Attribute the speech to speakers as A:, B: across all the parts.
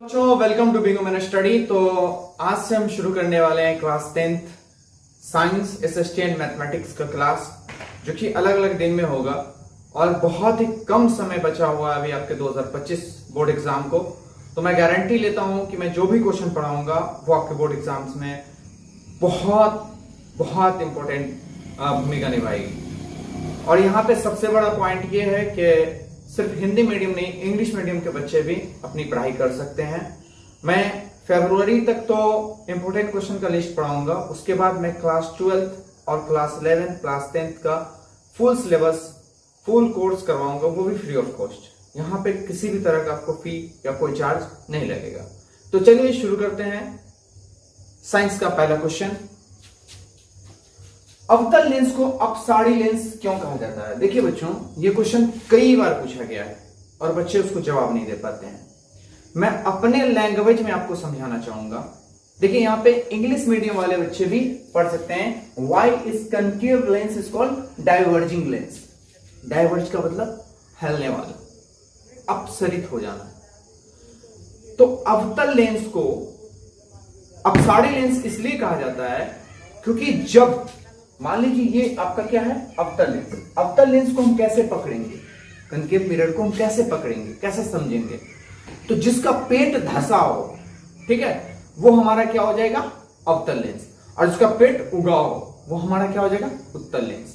A: बच्चों welcome to Bingo man study. तो आज से हम शुरू करने वाले हैं class 10th science SST and mathematics का क्लास, जो कि अलग अलग दिन में होगा और बहुत ही कम समय बचा हुआ है अभी आपके 2025 बोर्ड एग्जाम को। तो मैं गारंटी लेता हूं कि मैं जो भी क्वेश्चन पढ़ाऊंगा वो आपके बोर्ड एग्जाम्स में बहुत बहुत इंपॉर्टेंट भूमिका निभाएगी। और यहाँ पे सबसे बड़ा पॉइंट ये है कि सिर्फ हिंदी मीडियम नहीं, इंग्लिश मीडियम के बच्चे भी अपनी पढ़ाई कर सकते हैं। मैं फरवरी तक तो इंपोर्टेंट क्वेश्चन का लिस्ट पढ़ाऊंगा, उसके बाद मैं क्लास 12 और क्लास 11 क्लास 10 का फुल सिलेबस फुल कोर्स करवाऊंगा, वो भी फ्री ऑफ कॉस्ट। यहाँ पे किसी भी तरह का आपको फी या कोई चार्ज नहीं लगेगा। तो चलिए शुरू करते हैं। साइंस का पहला क्वेश्चन, अवतल लेंस को अपसारी लेंस क्यों कहा जाता है? देखिए बच्चों, ये क्वेश्चन कई बार पूछा गया है और बच्चे उसको जवाब नहीं दे पाते हैं। मैं अपने लैंग्वेज में आपको समझाना चाहूंगा। देखिए यहाँ पे इंग्लिश मीडियम वाले बच्चे भी पढ़ सकते हैं। Why is concave lens is called diverging lens. Diverge का मतलब फैलने वाला, अपसरित हो जाना। तो अवतल लेंस को अपसारी लेंस इसलिए कहा जाता है क्योंकि जब मान लीजिए ये आपका क्या है, अवतल लेंस। अवतल लेंस को हम कैसे पकड़ेंगे, कनकेव मिरर को हम कैसे पकड़ेंगे, कैसे समझेंगे? तो जिसका पेट धसा हो, ठीक है, वो हमारा क्या हो जाएगा, अवतल लेंस। और जिसका पेट उगा हो वो हमारा क्या हो जाएगा, उत्तल लेंस।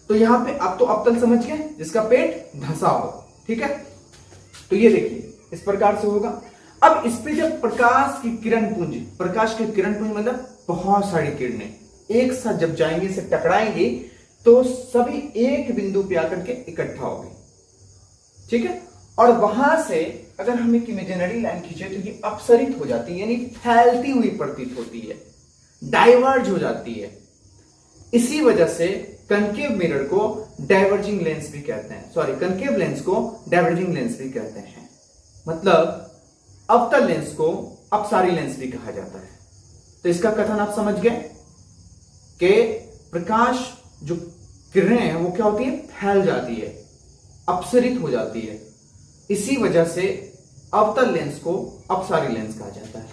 A: तो यहां पे अब तो अवतल समझ गए, जिसका पेट धसा हो, ठीक है। तो ये देखिए इस प्रकार से होगा। अब इस पे जब प्रकाश की किरण पुंज, प्रकाश की किरण पुंज मतलब बहुत सारी किरणें एक साथ जब जाएंगे, इसे टकराएंगे, तो सभी एक बिंदु पे आकर के इकट्ठा होंगे, ठीक है। और वहां से अगर हम एक इमेजिनरी लाइन खींचे तो ये अपसरित हो जाती है, यानी फैलती हुई प्रतीत होती है, डाइवर्ज हो जाती है। इसी वजह से कनकेव मिरर को डाइवर्जिंग लेंस भी कहते हैं, सॉरी कनकेव लेंस को डाइवर्जिंग लेंस भी कहते हैं। मतलब अवतल लेंस को अपसारी लेंस भी कहा जाता है। तो इसका कथन आप समझ गए कि प्रकाश जो किरणें हैं वो क्या होती है, फैल जाती है, अपसरित हो जाती है। इसी वजह से अवतल लेंस को अपसारी लेंस कहा जाता है।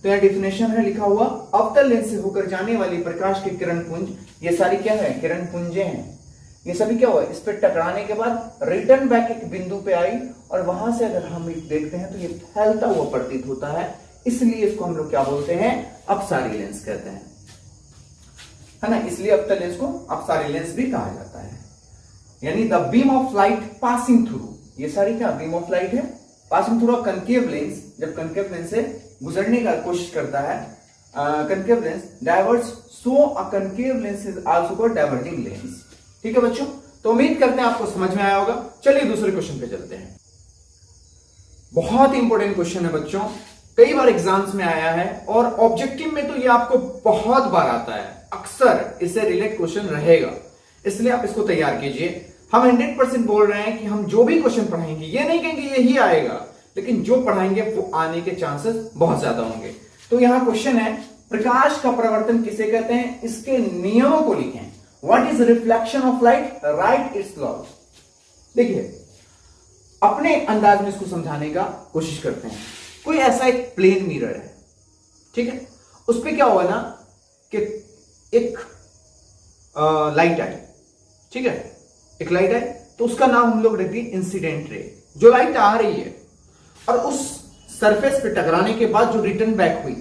A: तो यह डेफिनेशन है लिखा हुआ, अवतल लेंस से होकर जाने वाली प्रकाश की किरण पुंज, ये सारी क्या है, किरण पुंजें हैं, ये सभी क्या हुआ, इस पर टकराने के बाद रिटर्न बैक एक बिंदु पे आई और वहां से अगर हम देखते हैं तो ये फैलता हुआ प्रतीत होता है। इसलिए इसको हम लोग क्या बोलते हैं, अपसारी लेंस कहते हैं, है ना। इसलिए अवतल लेंस को अपसारी लेंस भी कहा जाता है। यानी the beam of light passing through, ये सारी क्या बीम ऑफ लाइट है, पासिंग थ्रू कनकेव लेंस, जब कनकेव लेंस से गुजरने का कोशिश करता है concave lens, diverge so a concave lens is also called diverging lens. ठीक है बच्चों, तो उम्मीद करते हैं आपको समझ में आया होगा। चलिए दूसरे क्वेश्चन पे चलते हैं। बहुत ही इंपॉर्टेंट क्वेश्चन है बच्चों, कई बार एग्जाम्स में आया है और ऑब्जेक्टिव में तो ये आपको बहुत बार आता है, अक्सर इससे रिलेटेड क्वेश्चन रहेगा, इसलिए आप इसको तैयार कीजिए। हम 100% बोल रहे हैं कि हम जो भी क्वेश्चन पढ़ाएंगे, ये नहीं कहेंगे यही आएगा, लेकिन जो पढ़ाएंगे वो आने के चांसेस बहुत ज्यादा होंगे। तो यहां क्वेश्चन है, प्रकाश का परावर्तन किसे कहते हैं, इसके नियमों को लिखें। What is reflection of light, right it's law. देखिए अपने अंदाज में इसको समझाने का कोशिश करते हैं। कोई ऐसा एक प्लेन मिरर है, ठीक है, उस पर क्या हुआ ना कि एक लाइट आई, ठीक है, एक लाइट आई, तो उसका नाम हम लोग रख दिए इंसिडेंट रे। जो लाइट आ रही है और उस सरफेस पे टकराने के बाद जो रिटर्न बैक हुई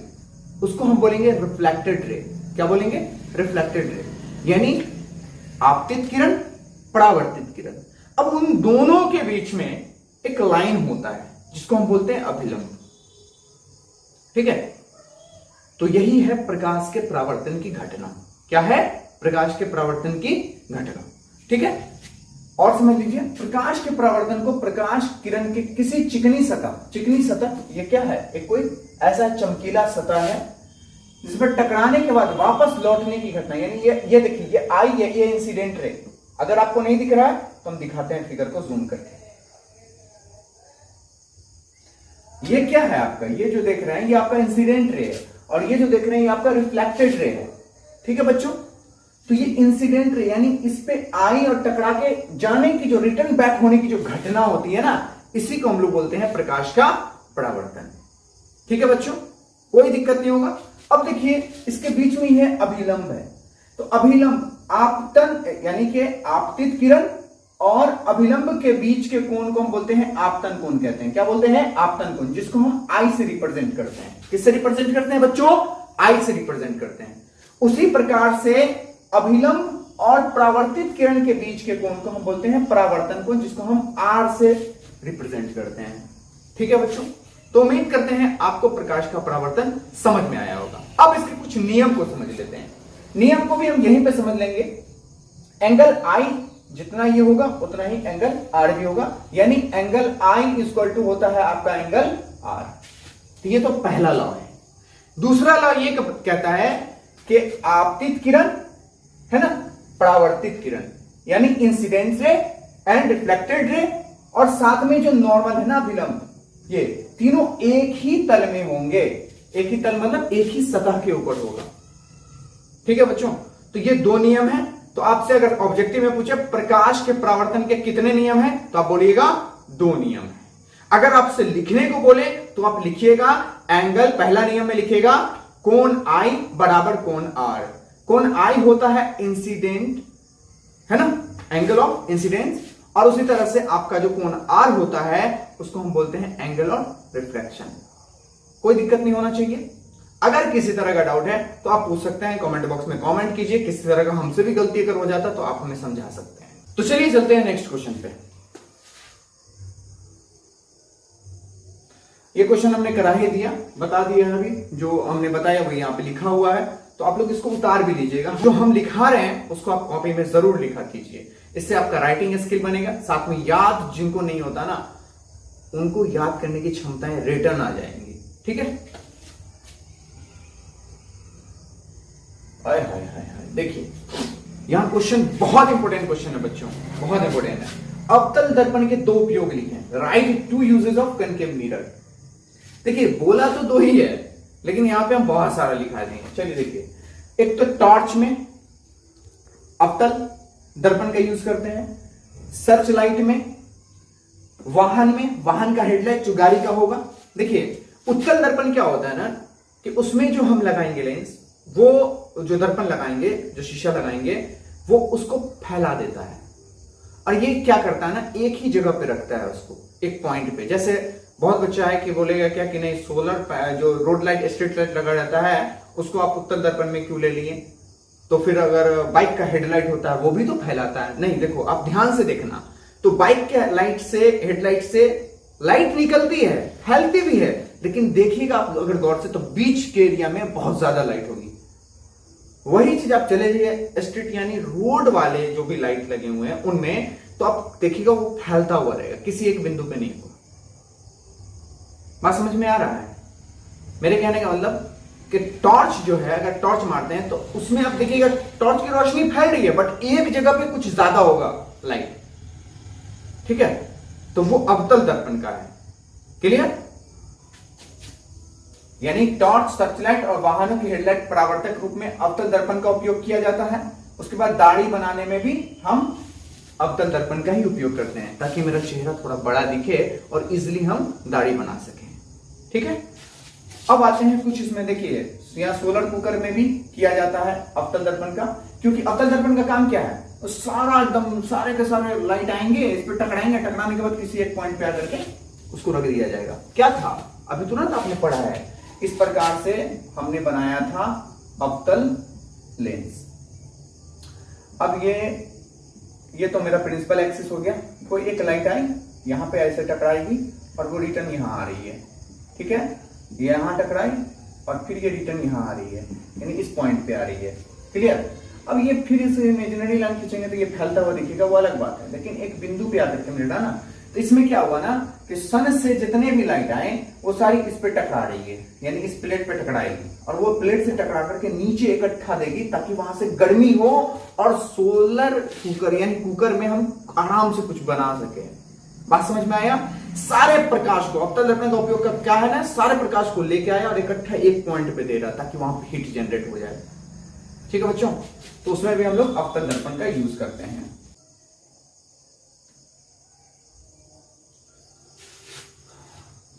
A: उसको हम बोलेंगे रिफ्लेक्टेड रे। क्या बोलेंगे, रिफ्लेक्टेड रे, यानी आपतित किरण, परावर्तित किरण। अब उन दोनों के बीच में एक लाइन होता है जिसको हम बोलते हैं अभिलंब, ठीक है। तो यही है प्रकाश के परावर्तन की घटना। क्या है, प्रकाश के परावर्तन की घटना, ठीक है। और समझ लीजिए, प्रकाश के परावर्तन को प्रकाश किरण के किसी चिकनी सतह, ये क्या है, एक कोई ऐसा चमकीला सतह है जिस पर टकराने के बाद वापस लौटने की घटना, यानी ये देखिए, ये आई है, ये इंसिडेंट रे। अगर आपको नहीं दिख रहा है तो हम दिखाते हैं फिगर को जूम करके। ये क्या है आपका, ये जो देख रहे हैं ये आपका इंसिडेंट रे है, और ये जो देख रहे हैं ये आपका रिफ्लेक्टेड रे है, ठीक है बच्चों। तो ये इंसिडेंट रे यानी इस पे आई और टकरा के जाने की जो रिटर्न बैक होने की जो घटना होती है ना, इसी को हम लोग बोलते हैं प्रकाश का परावर्तन। ठीक है बच्चों, कोई दिक्कत नहीं होगा। अब देखिए इसके बीच में ये अभिलंब है, तो अभिलंब आपतन यानी कि आपतित किरण और अभिलंब के बीच के कोण को हम बोलते हैं आपतन कोण कहते हैं। क्या बोलते हैं? आपतन कोण, जिसको हम आई से रिप्रेजेंट करते हैं। किससे रिप्रेजेंट करते हैं बच्चों? आई से रिप्रेजेंट करते हैं। उसी प्रकार से अभिलंब और परावर्तित किरण के बीच के कोण को हम बोलते हैं परावर्तन कोण, जिसको हम आर से रिप्रेजेंट करते हैं। ठीक है बच्चों, तो उम्मीद करते हैं आपको प्रकाश का परावर्तन समझ में आया होगा। अब इसके कुछ नियम को समझ लेते हैं। नियम को भी हम यहीं पे समझ लेंगे। एंगल आई जितना ये होगा उतना ही एंगल आर भी होगा, यानी एंगल आई इक्वल टू होता है आपका एंगल आर। तो ये तो पहला लॉ है। दूसरा लॉ ये कहता है कि आपतित किरण है ना, परावर्तित किरण यानी incident ray and reflected ray, और साथ में जो नॉर्मल है ना अभिलंब, ये तीनों एक ही तल में होंगे। एक ही तल मतलब एक ही सतह के ऊपर होगा। ठीक है बच्चों, तो ये दो नियम है। तो आपसे अगर ऑब्जेक्टिव में पूछे प्रकाश के परावर्तन के कितने नियम हैं, तो आप बोलिएगा दो नियम है। अगर आपसे लिखने को बोले तो आप लिखिएगा एंगल, पहला नियम में लिखिएगा कोण आई बराबर कोण आर। कोण आई होता है इंसिडेंट, है ना, एंगल ऑफ इंसिडेंस, और उसी तरह से आपका जो कोण आर होता है उसको हम बोलते हैं एंगल ऑफ रिफ्लेक्शन। कोई दिक्कत नहीं होना चाहिए। अगर किसी तरह का डाउट है तो आप पूछ सकते हैं, कमेंट बॉक्स में कमेंट कीजिए। किसी तरह का हमसे भी गलती अगर हो जाता तो आप हमें समझा सकते हैं। तो चलिए चलते हैं नेक्स्ट क्वेश्चन पे। ये क्वेश्चन हमने करा ही दिया, बता दिया है अभी, जो हमने बताया वो यहाँ पे लिखा हुआ है, तो आप लोग इसको उतार भी लीजिएगा। जो हम लिखा रहे हैं उसको आप कॉपी में जरूर लिखा कीजिए, इससे आपका राइटिंग स्किल बनेगा। साथ में याद जिनको नहीं होता ना, उनको याद करने की क्षमताएं रिटर्न आ जाएंगी। ठीक है, हाय हाय हाय हाय, देखिए यहां क्वेश्चन बहुत इंपॉर्टेंट क्वेश्चन है बच्चों, बहुत इंपॉर्टेंट है। अवतल दर्पण के दो उपयोग लिखे हैं। Write two uses of concave mirror. देखिए बोला तो दो ही है, लेकिन यहां पे हम बहुत सारा लिखा दिए। चलिए देखिए, एक तो टॉर्च में अवतल दर्पण का यूज करते हैं, सर्च लाइट में, वाहन में, वाहन का हेडलाइट जो गाड़ी का होगा। देखिए उत्तल दर्पण क्या होता है ना, कि उसमें जो हम लगाएंगे लेंस, वो जो दर्पण लगाएंगे, जो शीशा लगाएंगे, वो उसको फैला देता है। और ये क्या करता है ना, एक ही जगह पे रखता है उसको, एक पॉइंट पे। जैसे बहुत बच्चा है कि बोलेगा क्या कि नहीं, सोलर जो रोड लाइट, स्ट्रीट लाइट लगा रहता है, उसको आप उत्तल दर्पण में क्यों ले लिए? तो फिर अगर बाइक का हेडलाइट होता है वो भी तो फैलाता है। नहीं, देखो आप ध्यान से देखना, तो बाइक के लाइट से, हेडलाइट से लाइट निकलती है, फैलती भी है, लेकिन देखिएगा आप अगर गौर से, तो बीच के एरिया में बहुत ज्यादा लाइट होगी। वही चीज आप चले जाइए स्ट्रीट यानी रोड वाले जो भी लाइट लगे हुए हैं उनमें, तो आप देखिएगा वो फैलता हुआ रहेगा, किसी एक बिंदु पे नहीं होगा। बात समझ में आ रहा है? मेरे कहने का मतलब कि टॉर्च जो है, अगर टॉर्च मारते हैं तो उसमें आप देखिएगा टॉर्च की रोशनी फैल रही है, बट एक जगह पे कुछ ज्यादा होगा लाइट। ठीक है, तो वो अवतल दर्पण का है। क्लियर? यानी टॉर्च, सर्चलाइट और वाहनों की हेडलाइट परावर्तक रूप में अवतल दर्पण का उपयोग किया जाता है। उसके बाद दाढ़ी बनाने में भी हम अवतल दर्पण का ही उपयोग करते हैं, ताकि मेरा चेहरा थोड़ा बड़ा दिखे और इजिली हम दाढ़ी बना सकें। ठीक है, अब आते हैं कुछ इसमें, देखिए यहाँ सोलर कुकर में भी किया जाता है अवतल दर्पण का, क्योंकि अवतल दर्पण का काम क्या है, तो सारा एकदम सारे के सारे लाइट आएंगे, इस पर टकराएंगे, टकराने के बाद किसी एक पॉइंट पे आकर के उसको रख दिया जाएगा। क्या था, अभी तुरंत आपने पढ़ा है, इस प्रकार से हमने बनाया था अवतल लेंस। अब ये तो मेरा प्रिंसिपल एक्सिस हो गया। कोई एक लाइट आई, यहां पे ऐसे टकराएगी और वो रिटर्न यहां आ रही है। ठीक है, ये यहां टकराई और फिर ये रिटर्न यहां आ रही है, यानी इस पॉइंट पे आ रही है। क्लियर? अब ये फिर इस इमेजिनरी लाइन खींचेंगे तो ये फैलता हुआ दिखेगा, वो अलग बात है, लेकिन एक बिंदु पे आकर के मिलेगा ना। तो इसमें क्या हुआ ना कि सन से जितने भी लाइट आए वो सारी इस पे टकरा रही है, यानी इस प्लेट पे टकराएगी, और वो प्लेट से टकरा करके नीचे इकट्ठा देगी, ताकि वहां से गर्मी हो और सोलर कुकर यानी कुकर में हम आराम से कुछ बना सके। बात समझ में आया? सारे प्रकाश को, अवतल दर्पण का उपयोग क्या है ना, सारे प्रकाश को लेके आया और इकट्ठा एक पॉइंट पे दे रहा, ताकि वहां पे हीट जनरेट हो जाए। ठीक है बच्चों, तो उसमें भी हम लोग अवतल दर्पण का यूज करते हैं।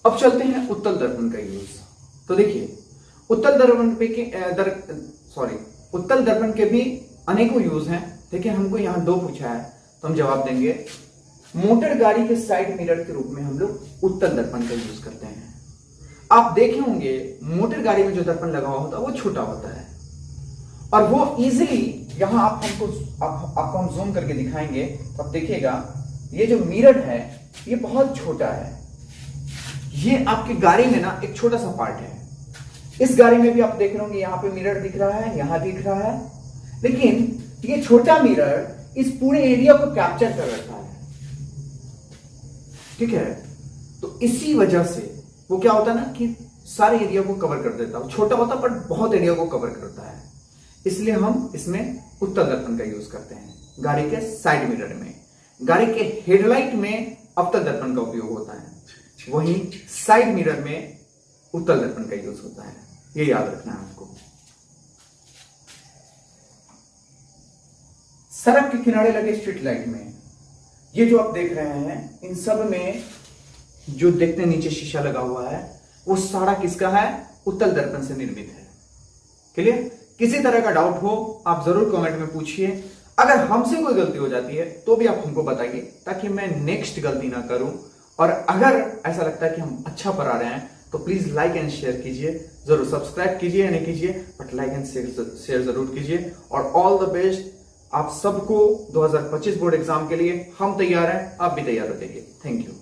A: अब चलते हैं उत्तल दर्पण का यूज। तो देखिए, उत्तल दर्पण पे के उत्तल दर्पण के भी अनेकों यूज हैं। देखिए, हमको यहां 2 पूछा है तो हम जवाब देंगे। मोटर गाड़ी के साइड मिरर के रूप में हम लोग उत्तल दर्पण का यूज करते हैं। आप देखे होंगे मोटर गाड़ी में जो दर्पण लगा हुआ होता है वो छोटा होता है, और वो इजीली यहां आपको हम जूम करके दिखाएंगे तो आप देखिएगा ये जो मिरर है ये बहुत छोटा है। ये आपकी गाड़ी में ना एक छोटा सा पार्ट है। इस गाड़ी में भी आप देख रहे होंगे यहां पे मिरर दिख रहा है, यहां दिख रहा है, लेकिन ये छोटा मिरर इस पूरे एरिया को कैप्चर कर रखा है। ठीक है, तो इसी वजह से वो क्या होता है ना कि सारे एरिया को कवर कर देता है। छोटा होता पर बहुत एरिया को कवर करता है, इसलिए हम इसमें उत्तल दर्पण का यूज करते हैं। गाड़ी के साइड मिरर में, गाड़ी के हेडलाइट में अवतल दर्पण का उपयोग होता है, वहीं साइड मिरर में उत्तल दर्पण का यूज होता है। ये याद रखना है आपको। सड़क के किनारे लगे स्ट्रीट लाइट में ये जो आप देख रहे हैं, इन सब में जो देखते हैं नीचे शीशा लगा हुआ है वो सारा किसका है? उत्तल दर्पण से निर्मित है। क्लियर? किसी तरह का डाउट हो आप जरूर कमेंट में पूछिए। अगर हमसे कोई गलती हो जाती है तो भी आप हमको बताइए, ताकि मैं नेक्स्ट गलती ना करूं। और अगर ऐसा लगता है कि हम अच्छा पढ़ा रहे हैं तो प्लीज लाइक एंड शेयर कीजिए, जरूर सब्सक्राइब कीजिए या नहीं कीजिए, बट लाइक एंड शेयर जरूर कीजिए। और ऑल द बेस्ट आप सबको 2025 बोर्ड एग्जाम के लिए। हम तैयार हैं, आप भी तैयार हो जाइए। Thank you.